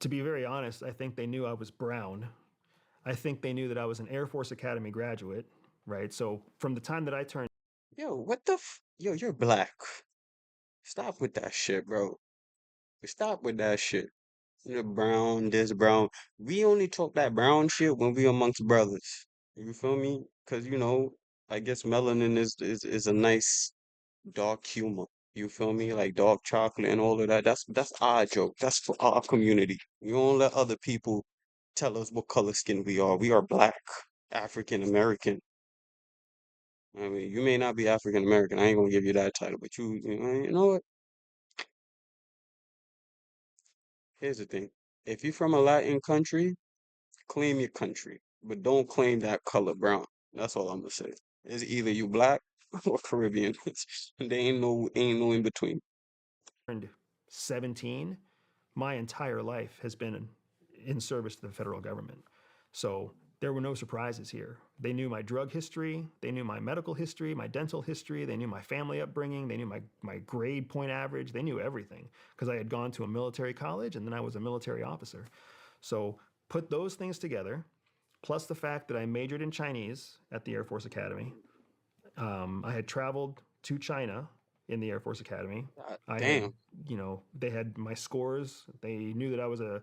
To be very honest, I think they knew I was brown. I think they knew that I was an Air Force Academy graduate, right? So from the time that I turned Yo, what the yo, you're black. Stop with that shit, bro. Stop with that shit. You're brown, this brown. We only talk that brown shit when we amongst brothers. You feel me? Cause I guess melanin is a nice dark humor. You feel me? Like dark chocolate and all of that. That's our joke. That's for our community. We don't let other people tell us what color skin we are. We are black, African American. I mean, you may not be African American. I ain't gonna give you that title, but you know what? Here's the thing. If you're from a Latin country, claim your country, but don't claim that color brown. That's all I'm gonna say. It's either you black or Caribbean. There ain't no in between. turned 17, my entire life has been in service to the federal government. So there were no surprises here. They knew my drug history, they knew my medical history, my dental history, they knew my family upbringing, they knew my grade point average, they knew everything because I had gone to a military college and then I was a military officer. So put those things together, plus the fact that I majored in Chinese at the Air Force Academy. I had traveled to China in the Air Force Academy. God I had, damn. they had my scores. They knew that I was a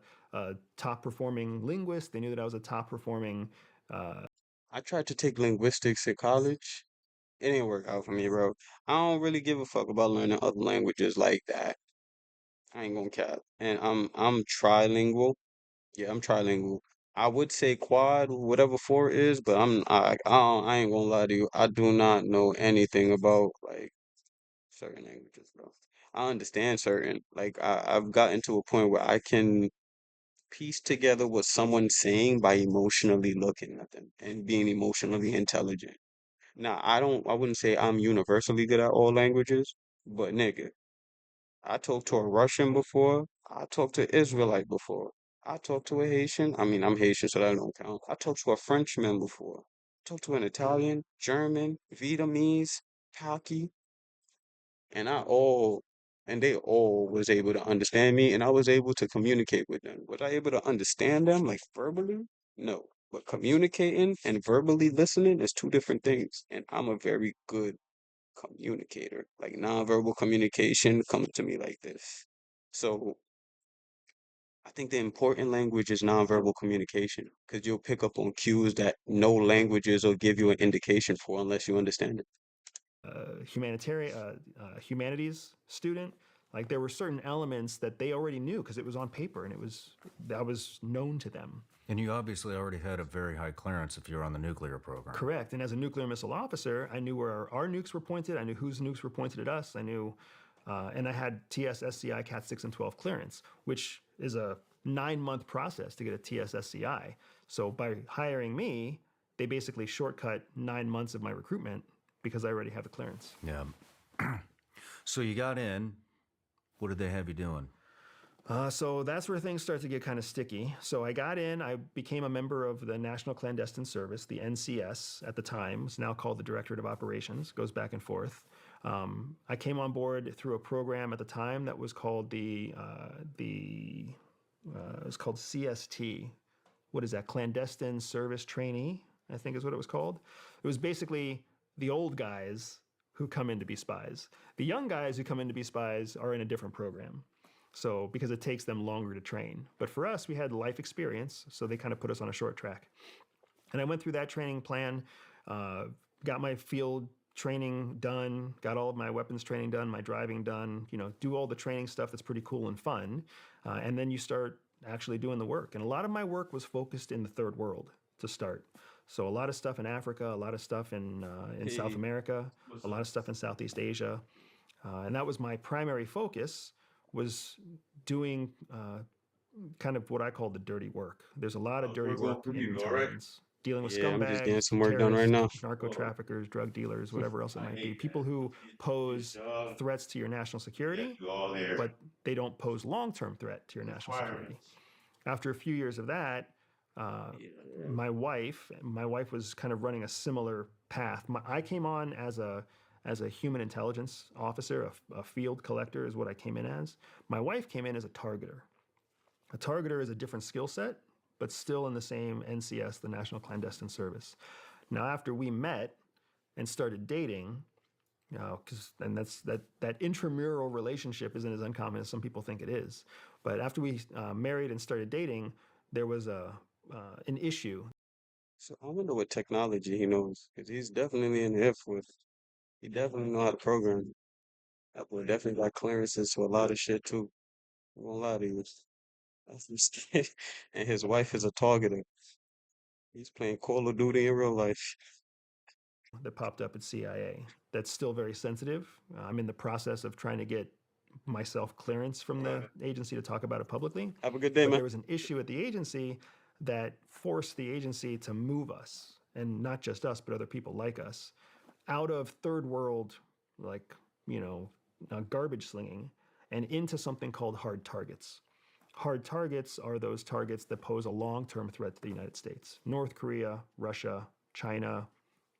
top performing linguist. They knew that I was a top performing. Uh, I tried to take linguistics at college. It didn't work out for me, bro. I don't really give a fuck about learning other languages like that. I ain't gonna cap. And I'm trilingual. Yeah, I'm trilingual. I would say quad, whatever four is, but I ain't gonna lie to you. I do not know anything about like certain languages, bro. I understand certain. Like I've gotten to a point where I can piece together what someone's saying by emotionally looking at them and being emotionally intelligent. Now, I wouldn't say I'm universally good at all languages, but nigga, I talked to a Russian before. I talked to Israelite before. I talked to a Haitian. I mean, I'm Haitian, so that don't count. I talked to a Frenchman before. Talked to an Italian, German, Vietnamese, Taki, and they all was able to understand me, and I was able to communicate with them. Was I able to understand them like verbally? No. But communicating and verbally listening is two different things, and I'm a very good communicator. Like nonverbal communication comes to me like this. So I think the important language is nonverbal communication because you'll pick up on cues that no languages will give you an indication for unless you understand it. humanities student, like there were certain elements that they already knew because it was on paper and that was known to them. And you obviously already had a very high clearance if you're on the nuclear program. Correct. And as a nuclear missile officer, I knew where our nukes were pointed. I knew whose nukes were pointed at us. I knew, and I had TSSCI Cat 6 and 12 clearance, which is a 9-month process to get a TSSCI. So by hiring me, they basically shortcut 9 months of my recruitment because I already have the clearance. Yeah. So you got in. What did they have you doing? So that's where things start to get kind of sticky. So I got in, I became a member of the National Clandestine Service, the NCS at the time. It's now called the Directorate of Operations, goes back and forth. I came on board through a program at the time that was called it was called CST. What is that? Clandestine Service Trainee, I think is what it was called. It was basically the old guys who come in to be spies. The young guys who come in to be spies are in a different program. So, because it takes them longer to train. But for us, we had life experience, so they kind of put us on a short track. And I went through that training plan, uh, got my field training done, got all of my weapons training done, my driving done, do all the training stuff that's pretty cool and fun. And then you start actually doing the work. And a lot of my work was focused in the third world to start. So a lot of stuff in Africa, a lot of stuff in South Hey, America, what's a lot up? of stuff in Southeast Asia, and that was my primary focus was doing kind of what I call the dirty work. There's a lot of dirty What's up? work in intelligence, dealing with Yeah, I'm just getting scumbags, some work done right terrorists, now. narco traffickers, drug dealers, whatever else it might be. People who pose threats to your national security, but they don't pose long-term threat to your national security. After a few years of that, uh, Yeah. my wife was kind of running a similar path. I came on as a human intelligence officer, a field collector is what I came in as. My wife came in as a targeter. A targeter is a different skill set, but still in the same NCS, the National Clandestine Service. Now, after we met and started dating, and that intramural relationship isn't as uncommon as some people think it is. But after we married and started dating, there was an issue. So I wonder what technology he knows, because he's definitely in the Air Force. He definitely know how to program. That boy definitely got clearances to a lot of shit too. I won't lie to you. That's some scary. And his wife is a targeter. He's playing Call of Duty in real life. That popped up at CIA. That's still very sensitive. I'm in the process of trying to get myself clearance from the Right. agency to talk about it publicly. Have a good day, But man. there was an issue at the agency that forced the agency to move us, and not just us, but other people like us, out of third world, like, garbage slinging, and into something called hard targets. Hard targets are those targets that pose a long term threat to the United States. North Korea, Russia, China,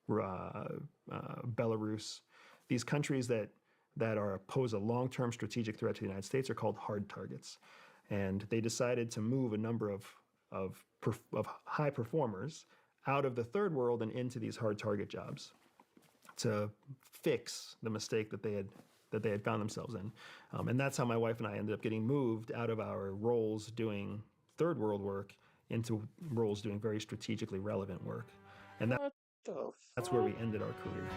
Belarus. These countries that pose a long-term strategic threat to the United States are called hard targets, and they decided to move a number of high performers out of the third world and into these hard target jobs to fix the mistake that they had found themselves in, and that's how my wife and I ended up getting moved out of our roles doing third world work into roles doing very strategically relevant work, and What the that's where fuck? we ended our career.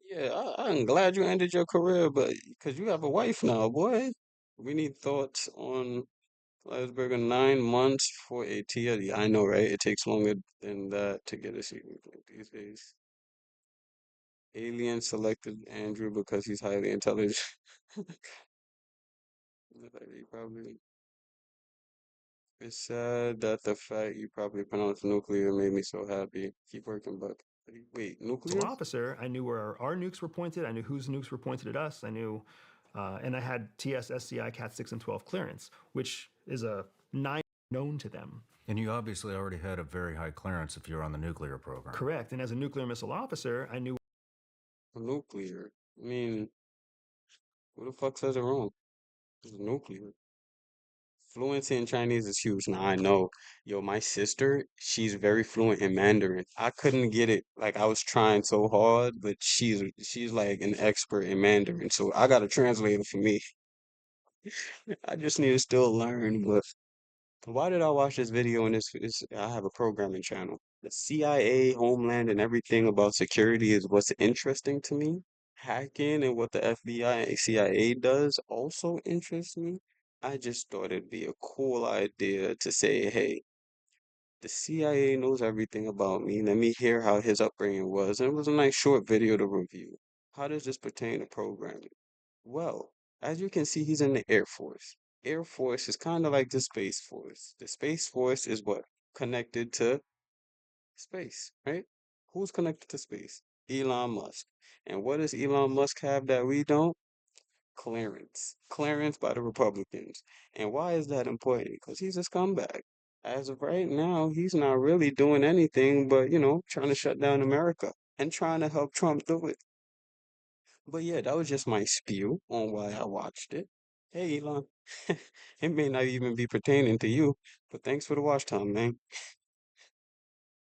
Yeah, I'm glad you ended your career, but because you have a wife now, boy. We need thoughts on Glasberger 9 months for a TLE. I know, right? It takes longer than that to get a secret these days. Alien selected Andrew because he's highly intelligent. He probably. It's sad that the fact you probably pronounced nuclear made me so happy. Keep working, Buck. Wait, nuclear? Officer, I knew where our nukes were pointed. I knew whose nukes were pointed at us. I knew, and I had TS, SCI, Cat 6, and 12 clearance, which is a 9 known to them. And you obviously already had a very high clearance if you're on the nuclear program. Correct. And as a nuclear missile officer, I knew. Nuclear. I mean, who the fuck says it wrong? It's nuclear. Fluency in Chinese is huge. Now I know, yo, my sister, she's very fluent in Mandarin. I couldn't get it. Like I was trying so hard, but she's like an expert in Mandarin. So I got a translator for me. I just need to still learn. But why did I watch this video? And I have a programming channel. The CIA, Homeland, and everything about security is what's interesting to me. Hacking and what the FBI and CIA does also interests me. I just thought it'd be a cool idea to say, hey, the CIA knows everything about me. Let me hear how his upbringing was. And it was a nice short video to review. How does this pertain to programming? Well, as you can see, he's in the Air Force. Air Force is kind of like the Space Force. The Space Force is what? Connected to space, right? Who's connected to space? Elon Musk. And what does Elon Musk have that we don't? Clearance. Clearance by the Republicans. And why is that important? Because he's a scumbag. As of right now, he's not really doing anything but, trying to shut down America and trying to help Trump do it. But yeah, that was just my spew on why I watched it. Hey, Elon. It may not even be pertaining to you, but thanks for the watch time, man.